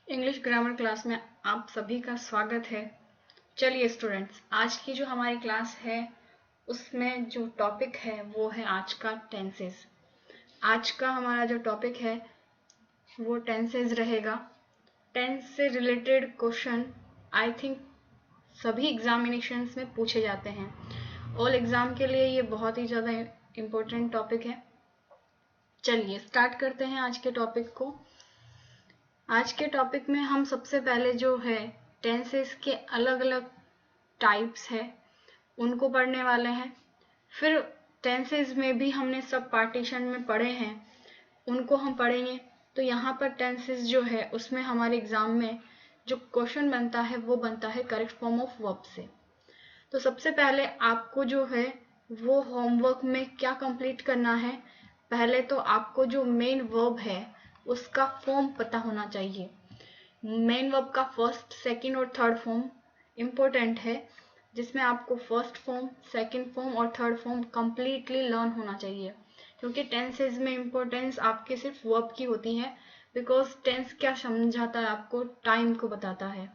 English grammar class में आप सभी का स्वागत है। चलिए स्टूडेंट्स, आज की जो हमारी क्लास है उसमें जो टॉपिक है वो है आज का टेंसेस। आज का हमारा जो टॉपिक है वो टेंसेस रहेगा। टेंस से रिलेटेड क्वेश्चन आई थिंक सभी एग्जामिनेशंस में पूछे जाते हैं। ऑल एग्जाम के लिए ये बहुत ही ज़्यादा इम्पोर्टेंट टॉपिक है। चलिए स्टार्ट करते हैं आज के टॉपिक को। आज के टॉपिक में हम सबसे पहले जो है टेंसेस के अलग अलग टाइप्स है उनको पढ़ने वाले हैं। फिर टेंसेस में भी हमने सब पार्टीशन में पढ़े हैं, उनको हम पढ़ेंगे। तो यहाँ पर टेंसेस जो है उसमें हमारे एग्जाम में जो क्वेश्चन बनता है वो बनता है करेक्ट फॉर्म ऑफ वर्ब से। तो सबसे पहले आपको जो है वो होमवर्क में क्या कंप्लीट करना है, पहले तो आपको जो मेन वर्ब है उसका फॉर्म पता होना चाहिए। मेन वर्ब का फर्स्ट, सेकंड और थर्ड फॉर्म इम्पोर्टेंट है, जिसमें आपको फर्स्ट फॉर्म, सेकंड फॉर्म और थर्ड फॉर्म कंप्लीटली लर्न होना चाहिए। क्योंकि टेंसेज में इम्पोर्टेंस आपके सिर्फ वर्ब की होती है, बिकॉज टेंस क्या समझाता है आपको, टाइम को बताता है।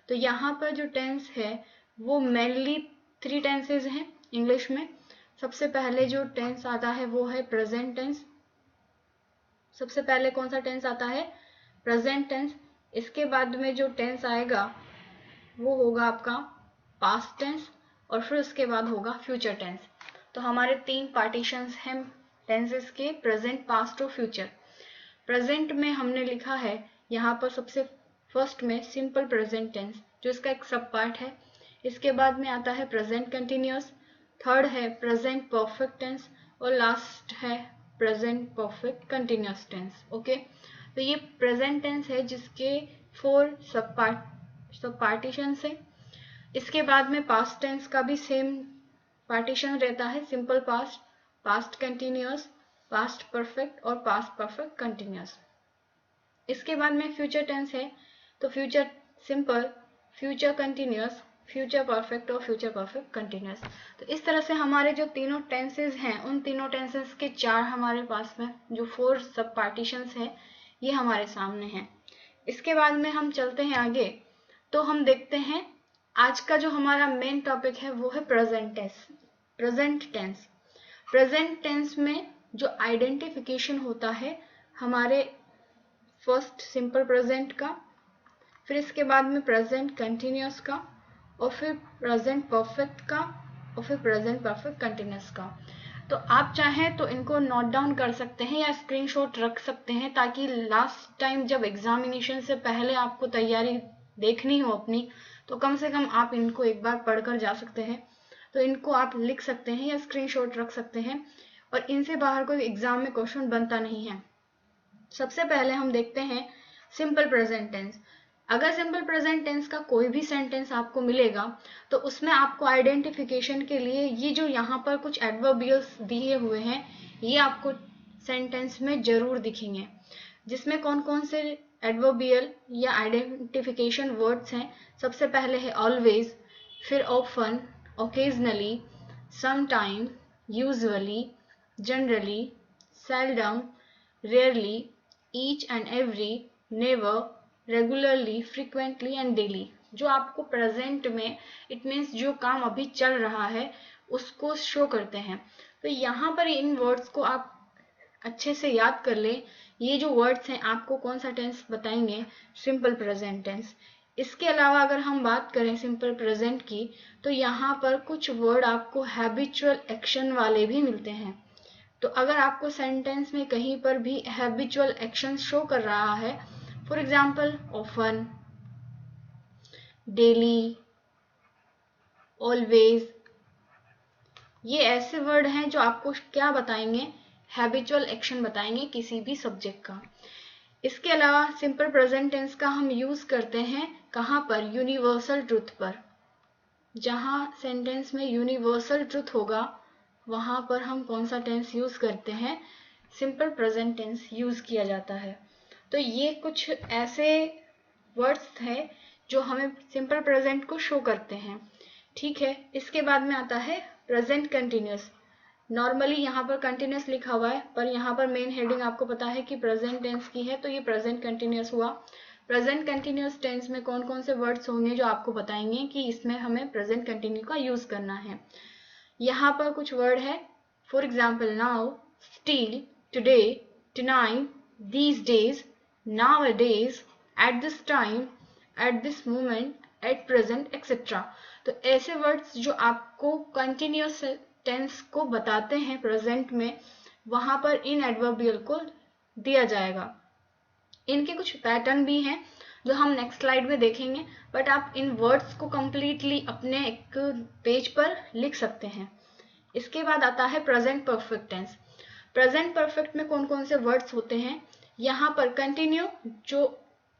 तो यहाँ पर जो टेंस है वो मेनली 3 टेंसेज हैं इंग्लिश में। सबसे पहले जो टेंस आता है वो है प्रेजेंट टेंस। सबसे पहले कौन सा टेंस आता है? Present tense. इसके बाद में जो टेंस आएगा वो होगा आपका पास्ट टेंस और फिर उसके बाद होगा फ्यूचर टेंस। तो हमारे 3 पार्टीशंस हैं टेंसेस के, प्रेजेंट, पास्ट और फ्यूचर। प्रेजेंट में हमने लिखा है यहाँ पर सबसे फर्स्ट में सिंपल प्रेजेंट टेंस, जो इसका एक सब पार्ट है। इसके बाद में आता है प्रेजेंट कंटिन्यूअस, थर्ड है प्रेजेंट परफेक्ट टेंस और लास्ट है present perfect continuous tense. Okay, तो ये प्रेजेंट टेंस है जिसके 4 सब पार्टीशन है। इसके बाद में पास्ट टेंस का भी सेम पार्टीशन रहता है, simple past, past continuous, past perfect और पास्ट परफेक्ट कंटिन्यूअस। इसके बाद में फ्यूचर टेंस है, तो future simple, future continuous, future perfect और फ्यूचर परफेक्ट कंटिन्यूअस। तो इस तरह से हमारे जो तीनों टेंसेस हैं उन तीनों टेंसेस के 4 हमारे पास में जो 4 सब पार्टीशंस है ये हमारे सामने हैं। इसके बाद में हम चलते हैं आगे, तो हम देखते हैं आज का जो हमारा मेन टॉपिक है वो है present tense. Present tense, present tense में जो आइडेंटिफिकेशन होता है हमारे फर्स्ट सिंपल प्रेजेंट का, फिर इसके बाद में प्रेजेंट कंटिन्यूअस का और फिर प्रेजेंट परफेक्ट का और फिर प्रेजेंट परफेक्ट कंटिन्यूअस का। तो आप चाहें तो इनको नोट डाउन कर सकते हैं या स्क्रीनशॉट रख सकते हैं, ताकि लास्ट टाइम जब एग्जामिनेशन से पहले आपको तैयारी देखनी हो अपनी, तो कम से कम आप इनको एक बार पढ़कर जा सकते हैं। तो इनको आप लिख सकते हैं या स्क्रीनशॉट रख सकते हैं, और इनसे बाहर कोई एग्जाम में क्वेश्चन बनता नहीं है। सबसे पहले हम देखते हैं सिंपल प्रेजेंट टेंस। अगर सिंपल प्रेजेंट टेंस का कोई भी सेंटेंस आपको मिलेगा तो उसमें आपको आइडेंटिफिकेशन के लिए ये जो यहाँ पर कुछ एडवर्बियल्स दिए हुए हैं ये आपको सेंटेंस में जरूर दिखेंगे, जिसमें कौन कौन से एडवर्बियल या आइडेंटिफिकेशन वर्ड्स हैं। सबसे पहले है ऑलवेज, फिर often, occasionally, sometime, usually, generally, seldom, rarely, each and every, never, regularly, frequently and daily. जो आपको प्रेजेंट में इट मीन्स जो काम अभी चल रहा है उसको शो करते हैं। तो यहाँ पर इन वर्ड्स को आप अच्छे से याद कर ले। ये जो वर्ड्स हैं आपको कौन सा टेंस बताएंगे? Simple present tense. इसके अलावा अगर हम बात करें सिंपल प्रेजेंट की, तो यहाँ पर कुछ वर्ड आपको हैबिचुअल एक्शन वाले भी मिलते हैं। तो अगर आपको सेंटेंस में कहीं पर भी हैबिचुअल एक्शन शो कर रहा है, for example often, daily, always, ये ऐसे वर्ड हैं जो आपको क्या बताएंगे? हैबिचुअल एक्शन बताएंगे किसी भी सब्जेक्ट का। इसके अलावा सिंपल प्रेजेंट टेंस का हम यूज करते हैं कहाँ पर? यूनिवर्सल ट्रुथ पर। जहां सेंटेंस में यूनिवर्सल ट्रुथ होगा वहां पर हम कौन सा टेंस यूज करते हैं? सिंपल प्रेजेंट टेंस यूज किया जाता है। तो ये कुछ ऐसे वर्ड्स हैं जो हमें सिंपल प्रेजेंट को शो करते हैं। ठीक है, इसके बाद में आता है प्रेजेंट कंटिन्यूअस। नॉर्मली यहाँ पर कंटिन्यूअस लिखा हुआ है, पर यहाँ पर मेन हेडिंग आपको पता है कि प्रेजेंट टेंस की है, तो ये प्रेजेंट कंटिन्यूअस हुआ। प्रेजेंट कंटिन्यूअस टेंस में कौन कौन से वर्ड्स होंगे जो आपको बताएंगे कि इसमें हमें प्रेजेंट कंटिन्यू का यूज करना है। यहाँ पर कुछ वर्ड है, for example now, steel, today, tonight, these days, nowadays, eight this time, at this moment, at present, etcetera. तो ऐसे वर्ड्स जो आपको कंटिन्यूअस टेंस को बताते हैं प्रेजेंट में, वहां पर इन एडवर्बियल को दिया जाएगा। इनके कुछ पैटर्न भी हैं जो हम नेक्स्ट स्लाइड में देखेंगे, बट आप इन वर्ड्स को कंप्लीटली अपने एक पेज पर लिख सकते हैं। इसके बाद आता है present perfect tense. Present perfect में कौन कौन से वर्ड्स होते हैं, यहाँ पर कंटिन्यू, जो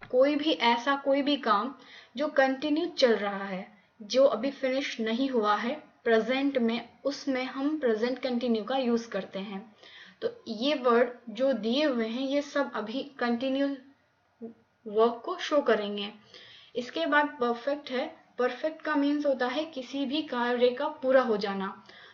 कोई भी काम जो कंटिन्यू चल रहा है, जो अभी फिनिश नहीं हुआ है प्रेजेंट में, उसमें हम प्रेजेंट कंटिन्यू का यूज करते हैं। तो ये वर्ड जो दिए हुए हैं ये सब अभी कंटिन्यू वर्क को शो करेंगे। इसके बाद परफेक्ट है। परफेक्ट का मीन्स होता है किसी भी कार्य का पूरा हो जाना।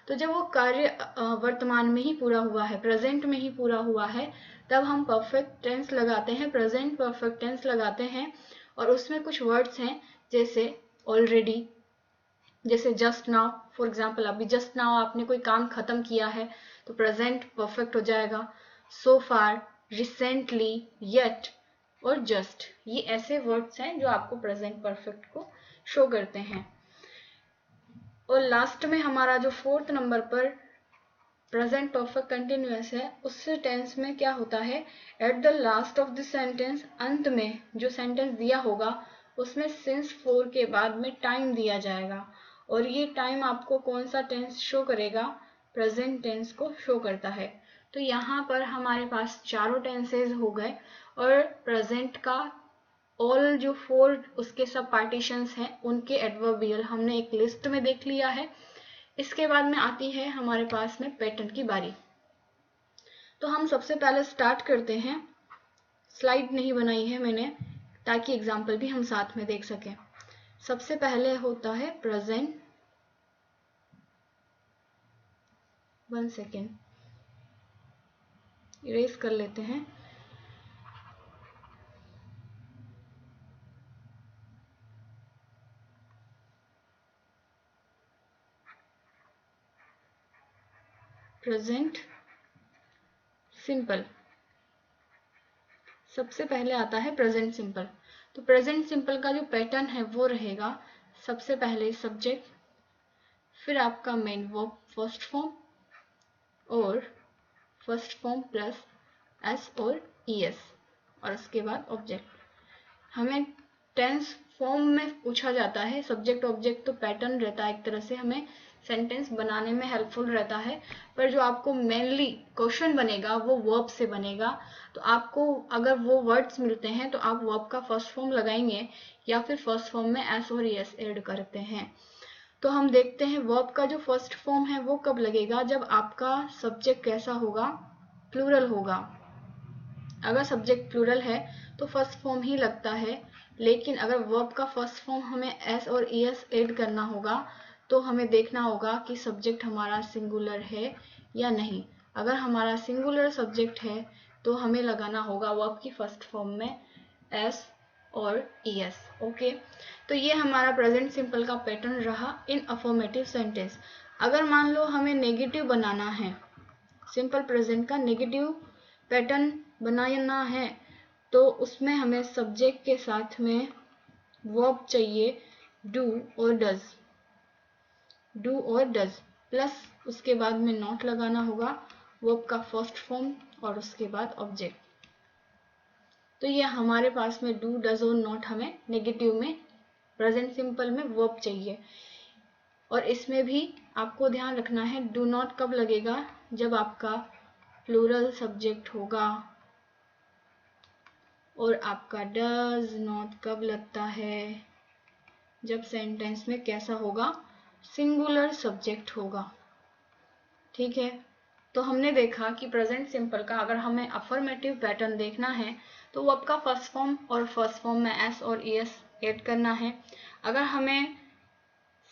तो जब वो कार्य वर्तमान में ही पूरा हुआ है, प्रेजेंट में ही पूरा हुआ है, तब हम परफेक्ट टेंस लगाते हैं, प्रेजेंट परफेक्ट टेंस लगाते हैं। और उसमें कुछ वर्ड्स हैं जैसे ऑलरेडी, जैसे जस्ट नाउ। फॉर एग्जाम्पल अभी जस्ट नाउ आपने कोई काम खत्म किया है तो प्रेजेंट परफेक्ट हो जाएगा। सो फार, रिसेंटली, येट और जस्ट, ये ऐसे वर्ड्स हैं जो आपको प्रेजेंट परफेक्ट को शो करते हैं। और लास्ट में हमारा जो 4th नंबर पर प्रेजेंट परफेक्ट कंटिन्यूअस है, उस टेंस में क्या होता है, at the last of the sentence, अंत में जो सेंटेंस दिया होगा उसमें सिंस 4 के बाद में टाइम दिया जाएगा। और ये टाइम आपको कौन सा टेंस शो करेगा, प्रेजेंट टेंस को शो करता है। तो यहाँ पर हमारे पास चारों टेंसेज हो गए और प्रेजेंट का ऑल जो 4 उसके सब पार्टीशंस हैं उनके एडवर्बियल हमने एक लिस्ट में देख लिया है। इसके बाद में आती है हमारे पास में पैटर्न की बारी। तो हम सबसे पहले स्टार्ट करते हैं। स्लाइड नहीं बनाई है मैंने ताकि एग्जाम्पल भी हम साथ में देख सकें। सबसे पहले होता है प्रेजेंट, 1 सेकेंड इरेज कर लेते हैं। प्रेजेंट सिंपल, सबसे पहले आता है प्रेजेंट सिंपल। तो प्रेजेंट सिंपल का जो पैटर्न है वो रहेगा, सबसे पहले सब्जेक्ट, फिर आपका मेन वर्ब फर्स्ट फॉर्म और फर्स्ट फॉर्म प्लस एस और ईएस, और उसके बाद ऑब्जेक्ट। हमें टेंस फॉर्म में पूछा जाता है, सब्जेक्ट ऑब्जेक्ट तो पैटर्न रहता है एक तरह से, हमें सेंटेंस बनाने में हेल्पफुल रहता है। पर जो आपको मेनली क्वेश्चन बनेगा वो वर्ब से बनेगा। तो आपको अगर वो वर्ड्स मिलते हैं तो आप वर्ब का फर्स्ट फॉर्म लगाएंगे या फिर फर्स्ट फॉर्म में एस और एस ऐड करते हैं। तो हम देखते हैं वर्ब का जो फर्स्ट फॉर्म है वो कब लगेगा, जब आपका सब्जेक्ट कैसा होगा, प्लूरल होगा। अगर सब्जेक्ट प्लूरल है तो फर्स्ट फॉर्म ही लगता है, लेकिन अगर वर्ब का फर्स्ट फॉर्म हमें एस और एस ऐड करना होगा तो हमें देखना होगा कि सब्जेक्ट हमारा सिंगुलर है या नहीं। अगर हमारा सिंगुलर सब्जेक्ट है तो हमें लगाना होगा वर्ब की फर्स्ट फॉर्म में एस और एस। ओके, तो ये हमारा प्रेजेंट सिंपल का पैटर्न रहा इन अफर्मेटिव सेंटेंस। अगर मान लो हमें नेगेटिव बनाना है, सिंपल प्रेजेंट का नेगेटिव पैटर्न बनाना है, तो उसमें हमें सब्जेक्ट के साथ में वर्ब चाहिए डू और डज, डू और डज, प्लस उसके बाद में नॉट लगाना होगा, वर्ब का फर्स्ट फॉर्म और उसके बाद ऑब्जेक्ट। तो ये हमारे पास में डू डज और नॉट हमें नेगेटिव में प्रेजेंट सिंपल में वर्ब चाहिए। और इसमें भी आपको ध्यान रखना है डू नॉट कब लगेगा, जब आपका प्लूरल सब्जेक्ट होगा। और आपका डज नॉट कब लगता है, जब सेंटेंस में कैसा होगा, सिंगुलर सब्जेक्ट होगा। ठीक है, तो हमने देखा कि प्रेजेंट सिंपल का अगर हमें अफर्मेटिव पैटर्न देखना है तो वर्ब का फर्स्ट फॉर्म और फर्स्ट फॉर्म में एस और एस ऐड करना है। अगर हमें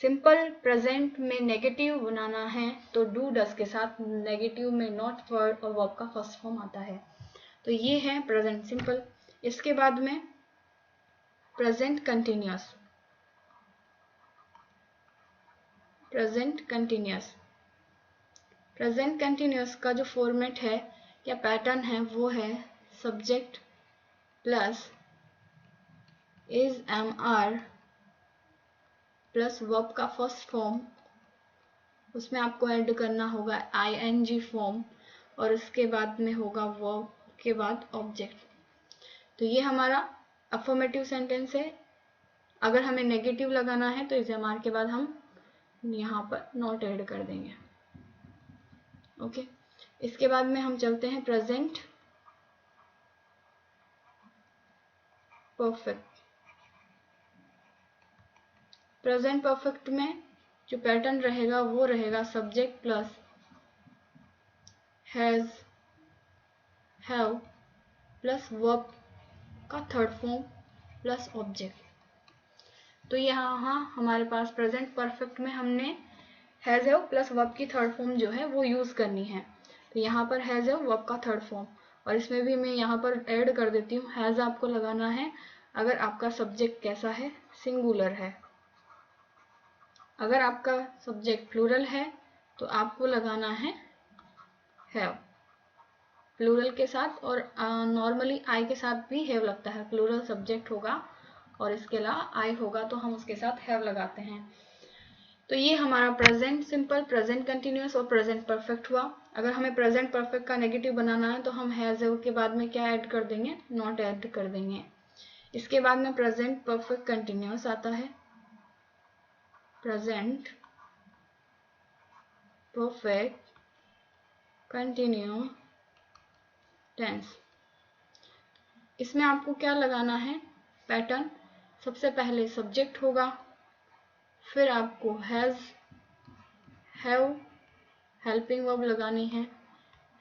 सिंपल प्रेजेंट में नेगेटिव बनाना है तो डू डज के साथ नेगेटिव में नॉट वर्ड और वर्ब का फर्स्ट फॉर्म आता है। तो ये है प्रेजेंट सिंपल। इसके बाद में present continuous. Present continuous, present continuous का जो फॉर्मेट है या पैटर्न है वो है subject plus is am are plus verb का फर्स्ट फॉर्म, उसमें आपको ऐड करना होगा ing फॉर्म, और उसके बाद में होगा वर्ब के बाद ऑब्जेक्ट। तो ये हमारा अफर्मेटिव सेंटेंस है। अगर हमें नेगेटिव लगाना है तो इस एमआर के बाद हम यहाँ पर नॉट ऐड कर देंगे। ओके, इसके बाद में हम चलते हैं प्रेजेंट परफेक्ट। प्रेजेंट परफेक्ट में जो पैटर्न रहेगा वो रहेगा subject plus has have plus verb का थर्ड फॉर्म प्लस ऑब्जेक्ट। तो यहाँ हमारे पास प्रेजेंट परफेक्ट में हमने हैज हैव प्लस वर्ब की थर्ड फॉर्म जो है वो यूज करनी है। तो यहाँ पर हैज हैव वर्ब का थर्ड फॉर्म, और इसमें भी मैं यहाँ पर ऐड कर देती हूँ हैज आपको लगाना है अगर आपका सब्जेक्ट कैसा है, सिंगुलर है। अगर आपका सब्जेक्ट प्लूरल है तो आपको लगाना है हैव प्लूरल के साथ, और नॉर्मली आई के साथ भी हैव लगता है। प्लूरल सब्जेक्ट होगा और इसके अलावा आई होगा तो हम उसके साथ हैव लगाते हैं। तो ये हमारा प्रेजेंट सिंपल, प्रेजेंट कंटिन्यूअस और प्रेजेंट परफेक्ट हुआ। अगर हमें प्रेजेंट परफेक्ट का नेगेटिव बनाना है तो हम हैज हैव के बाद में क्या ऐड कर देंगे, नॉट ऐड कर देंगे। इसके बाद में प्रेजेंट परफेक्ट कंटिन्यूअस आता है, प्रेजेंट परफेक्ट कंटिन्यू टेंस। इसमें आपको क्या लगाना है, पैटर्न। सबसे पहले सब्जेक्ट होगा, फिर आपको हैज हैव हेल्पिंग वर्ब लगानी है,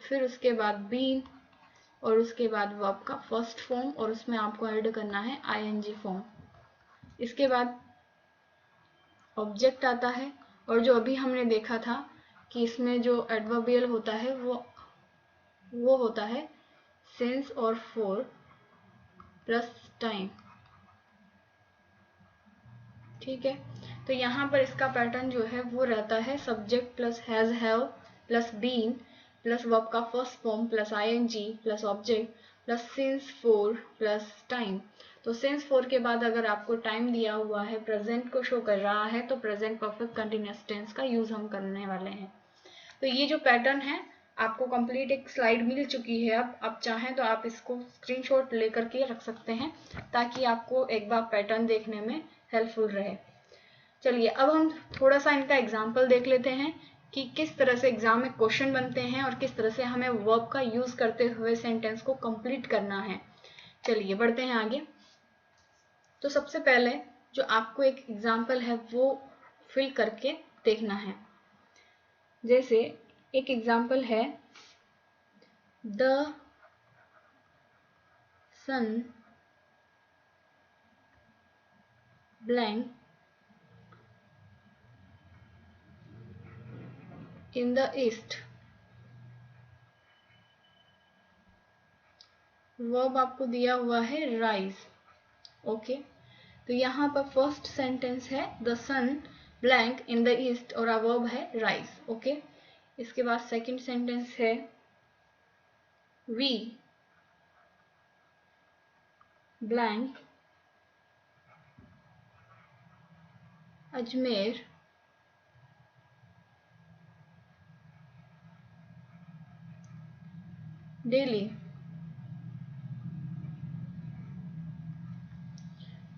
फिर उसके बाद बीन, और उसके बाद वर्ब का फर्स्ट फॉर्म, और उसमें आपको ऐड करना है ing फॉर्म। इसके बाद ऑब्जेक्ट आता है, और जो अभी हमने देखा था कि इसमें जो एडवर्बियल होता है वो होता है सिंस और फॉर प्लस टाइम। ठीक है, तो यहाँ पर इसका पैटर्न जो है वो रहता है subject plus has have plus been plus verb का first form plus ing plus object plus since for plus time. तो सिंस फॉर के बाद अगर आपको टाइम दिया हुआ है, प्रेजेंट को शो कर रहा है, तो प्रेजेंट परफेक्ट कंटिन्यूअस टेंस का यूज हम करने वाले हैं। तो ये जो पैटर्न है आपको कंप्लीट एक स्लाइड मिल चुकी है। अब आप चाहें तो आप इसको स्क्रीनशॉट लेकर के रख सकते हैं ताकि आपको एक बार पैटर्न देखने में हेल्पफुल रहे। चलिए अब हम थोड़ा सा इनका एग्जाम्पल देख लेते हैं कि किस तरह से एग्जाम में क्वेश्चन बनते हैं और किस तरह से हमें वर्ब का यूज करते हुए सेंटेंस को कंप्लीट करना है। चलिए बढ़ते हैं आगे। तो सबसे पहले जो आपको एक एग्जाम्पल है वो फिल करके देखना है। जैसे एक एग्जाम्पल है, the sun blank in the east. Verb आपको दिया हुआ है राइज। ओके, तो यहाँ पर फर्स्ट सेंटेंस है the sun blank in the east और वर्ब है राइज। ओके, इसके बाद सेकंड सेंटेंस है we blank Ajmer daily.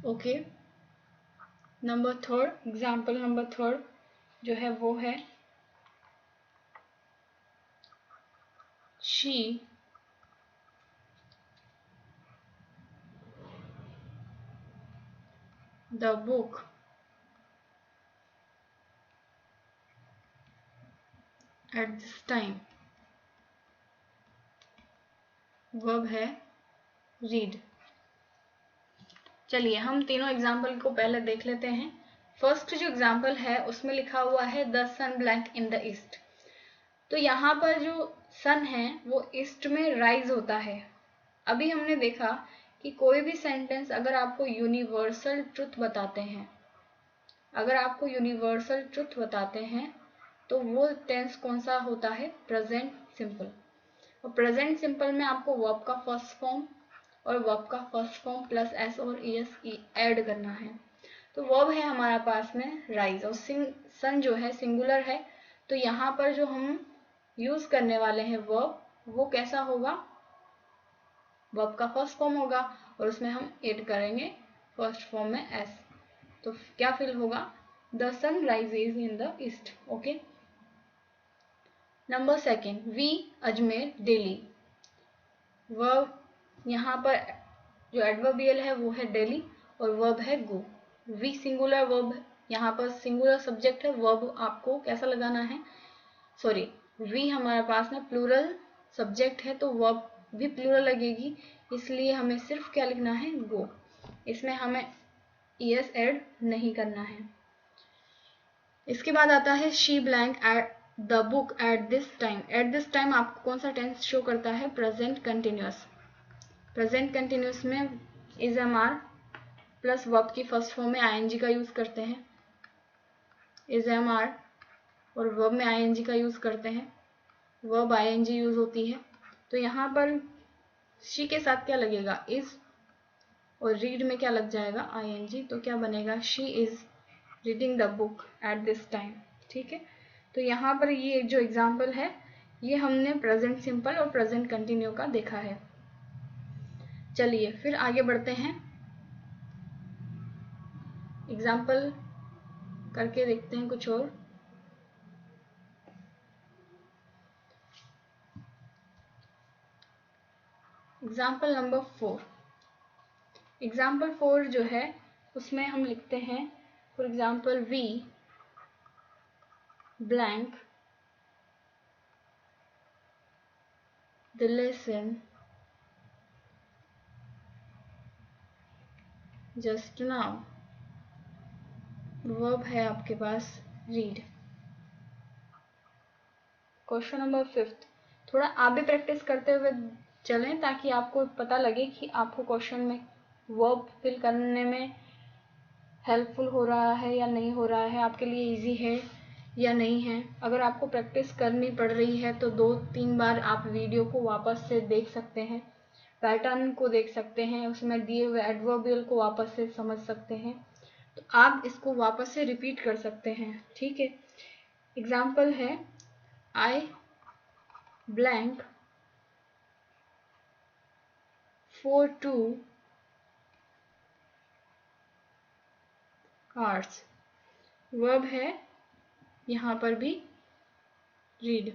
Okay, number third, example number third जो है वो है she the book at this time. Verb है रीड। चलिए हम तीनों एग्जाम्पल को पहले देख लेते हैं। फर्स्ट जो एग्जाम्पल है उसमें लिखा हुआ है the sun blank in the east. तो यहाँ पर जो सन है वो ईस्ट में राइज होता है। अभी हमने देखा कि कोई भी सेंटेंस अगर आपको यूनिवर्सल ट्रुथ बताते हैं, तो वो टेंस कौन सा होता है? Present simple. और प्रेजेंट सिंपल में आपको वर्ब का फर्स्ट फॉर्म और वर्ब का फर्स्ट फॉर्म प्लस एस और एस ऐड करना है। तो वर्ब है हमारा पास में राइज, और सन जो है सिंगुलर है, तो यहाँ पर जो हम यूज करने वाले हैं वर्ब, वो कैसा होगा? वर्ब का फर्स्ट फॉर्म होगा और उसमें हम ऐड करेंगे फर्स्ट फॉर्म में एस। तो क्या फिल होगा? The sun rises in the east. Okay. Number second, we Ajmer daily. Verb यहाँ पर जो एडवर्बियल है वो है डेली और वर्ब है गो। वी सिंगुलर वर्ब, यहाँ पर सिंगुलर सब्जेक्ट है, वर्ब आपको कैसा लगाना है? सॉरी, वी हमारे पास में प्लूरल सब्जेक्ट है तो वर्ब भी प्लूरल लगेगी, इसलिए हमें सिर्फ क्या लिखना है? गो। इसमें हमें ईएस ऐड नहीं करना है। इसके बाद आता है she blank at the book at this time. At this time आपको कौन सा टेंस शो करता है? Present continuous. प्रेजेंट कंटिन्यूअस में is am are plus verb की फर्स्ट फॉर्म में आईएनजी का यूज करते हैं, इज एम आर, और वर्ब में आईएनजी का यूज करते हैं, वर्ब आईएनजी यूज होती है। तो यहाँ पर शी के साथ क्या लगेगा? इज, और रीड में क्या लग जाएगा? आईएनजी। तो क्या बनेगा? She is reading the book at this time. ठीक है। तो यहाँ पर ये जो एग्जाम्पल है, ये हमने प्रेजेंट सिंपल और प्रेजेंट कंटिन्यू का देखा है। चलिए फिर आगे बढ़ते हैं, एग्जाम्पल करके देखते हैं कुछ और। Example number 4। एग्जाम्पल 4 जो है उसमें हम लिखते हैं, for example we blank the lesson just now. Verb है आपके पास रीड। क्वेश्चन नंबर 5, थोड़ा आप भी प्रैक्टिस करते हुए चलें ताकि आपको पता लगे कि आपको क्वेश्चन में वर्ब फिल करने में हेल्पफुल हो रहा है या नहीं हो रहा है, आपके लिए इजी है या नहीं है। अगर आपको प्रैक्टिस करनी पड़ रही है तो 2-3 बार आप वीडियो को वापस से देख सकते हैं, पैटर्न को देख सकते हैं, उसमें दिए हुए एडवर्बियल को वापस से समझ सकते हैं, तो आप इसको वापस से रिपीट कर सकते हैं। ठीक है। एग्जाम्पल है I blank for 2 hours। Verb है यहाँ पर भी रीड।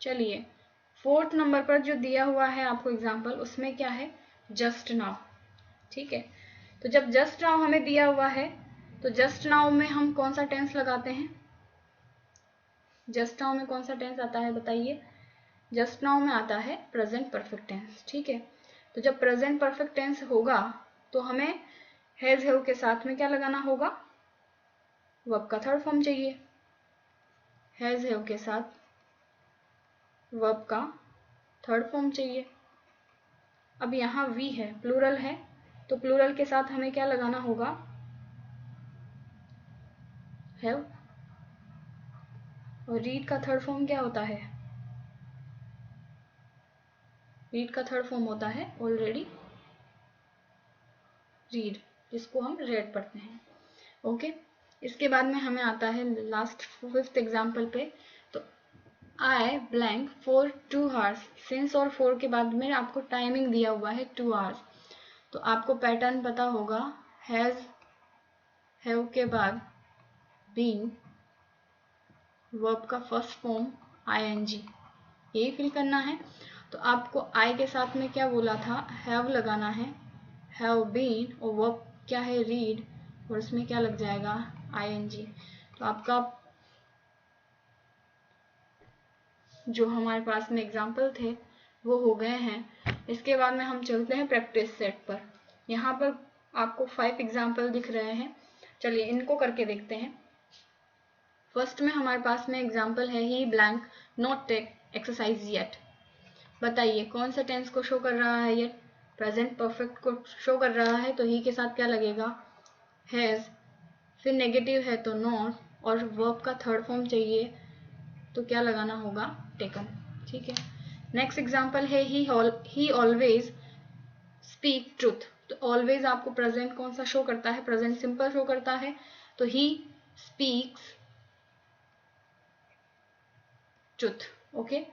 चलिए 4th नंबर पर जो दिया हुआ है आपको एग्जाम्पल, उसमें क्या है? Just now. ठीक है। तो जब जस्ट नाउ हमें दिया हुआ है तो जस्ट नाउ में हम कौन सा टेंस लगाते हैं? जस्ट नाउ में कौन सा टेंस आता है बताइए? जस्ट नाउ में आता है प्रेजेंट परफेक्ट टेंस। ठीक है। तो जब प्रेजेंट परफेक्ट टेंस होगा तो हमें हैज हैव के साथ में क्या लगाना होगा? वर्ब का थर्ड फॉर्म चाहिए। हैज हैव के साथ वर्ब का थर्ड फॉर्म चाहिए। अब यहाँ वी है, प्लूरल है, तो प्लूरल के साथ हमें क्या लगाना होगा? हैव। और रीड का थर्ड फॉर्म क्या होता है? रीड का थर्ड फॉर्म होता है ऑलरेडी रीड, जिसको हम रेड पढ़ते हैं। ओके। इसके बाद में हमें आता है लास्ट 5th एग्जाम्पल पे। तो आई ब्लैंक फॉर 2 hours। सिंस और फॉर के बाद में आपको टाइमिंग दिया हुआ है 2 hours, तो आपको पैटर्न पता होगा, हैज हैव के बाद बीन, वर्ब का फर्स्ट फॉर्म आईएनजी, यही फिल करना है। तो आपको आई के साथ में क्या बोला था? हैव लगाना है, हैव बीन, और वर्ब क्या है? रीड, और इसमें क्या लग जाएगा? आईएनजी। तो आपका जो हमारे पास में एग्जाम्पल थे वो हो गए हैं। इसके बाद में हम चलते हैं प्रैक्टिस सेट पर। यहाँ पर आपको 5 एग्जाम्पल दिख रहे हैं, चलिए इनको करके देखते हैं। फर्स्ट में हमारे पास में एग्जाम्पल है he blank not take exercise yet. बताइए कौन सा टेंस को शो कर रहा है ये? प्रेजेंट परफेक्ट को शो कर रहा है तो ही के साथ क्या लगेगा, हैज। फिर नेगेटिव है तो नॉट, और वर्ब का थर्ड फॉर्म चाहिए तो क्या लगाना होगा, टेकन। ठीक है। नेक्स्ट एग्जांपल है ही ऑलवेज स्पीक ट्रुथ। तो ऑलवेज आपको प्रेजेंट कौन सा शो करता है, प्रेजेंट सिंपल शो करता है, तो ही स्पीक्स ट्रुथ। ओके।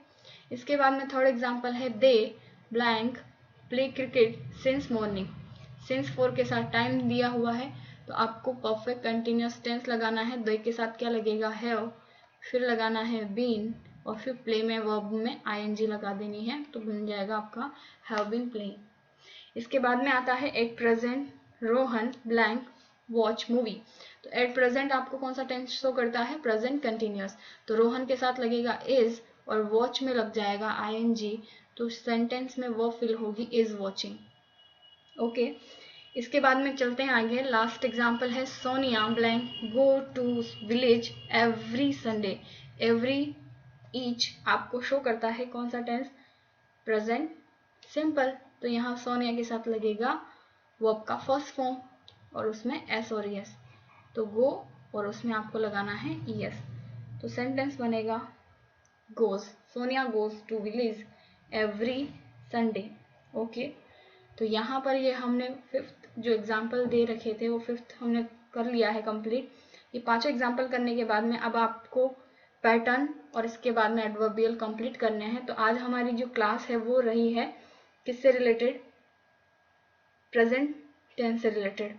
इसके बाद में थर्ड एग्जांपल है they blank play cricket since morning. Since 4 के साथ टाइम दिया हुआ है तो आपको परफेक्ट कंटिन्यूअस टेंस लगाना है। दे के साथ क्या लगेगा, हैव, फिर लगाना है बीन, और फिर प्ले में वर्ब में आईएनजी लगा देनी है तो बन जाएगा आपका हैव बीन प्लेइंग। इसके बाद में आता है at present Rohan blank watch movie. तो एट प्रेजेंट आपको कौन सा टेंस शो करता है, प्रेजेंट कंटिन्यूअस, तो रोहन के साथ लगेगा इज और वॉच में लग जाएगा आईएनजी, तो सेंटेंस में वो फिल होगी इज वॉचिंग। ओके। इसके बाद में चलते हैं आगे। लास्ट एग्जांपल है Sonia blank go to village every Sunday. Every each आपको शो करता है कौन सा टेंस, प्रेजेंट सिंपल, तो यहाँ सोनिया के साथ लगेगा वर्ब का फर्स्ट फॉर्म और उसमें एस और एस, तो गो और उसमें आपको लगाना है ईएस, तो सेंटेंस बनेगा goes, Sonia goes to village every Sunday. Okay. तो यहाँ पर ये हमने फिफ्थ जो एग्जाम्पल दे रखे थे वो फिफ्थ हमने कर लिया है कंप्लीट। ये पांचों एग्जाम्पल करने के बाद में अब आपको पैटर्न और इसके बाद में एडवर्बियल कंप्लीट करने हैं। तो आज हमारी जो क्लास है वो रही है किससे रिलेटेड, प्रेजेंट टेंस से रिलेटेड।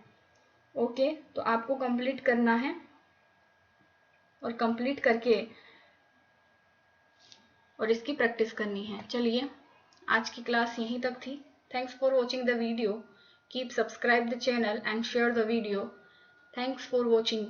ओके। तो आपको कंप्लीट करना है और कंप्लीट करके और इसकी प्रैक्टिस करनी है। चलिए आज की क्लास यहीं तक थी। Thanks for watching the video. Keep subscribe the channel and share the video. Thanks for watching.